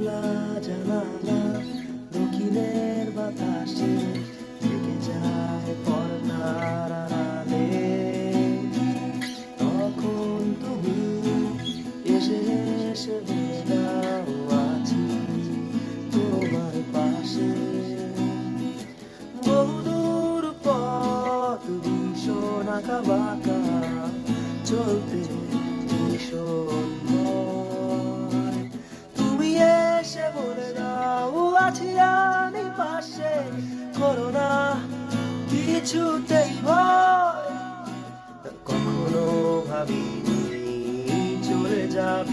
খোলা জানালা দক্ষিণের বাতাসে থেকে যায় পর্দার আড়ালে। তখন তুমি এসে এসে দাও আছি তোমার পাশে। বহুদূর পথ ভীষণ আঁকা বাঁকা চলতে ভীষণ ভয়। তুমি এসে বলে দাও আছি আমি পাশে, করো না কিছুতেই ভয়। কখনো ভাবিনি চলে যাবে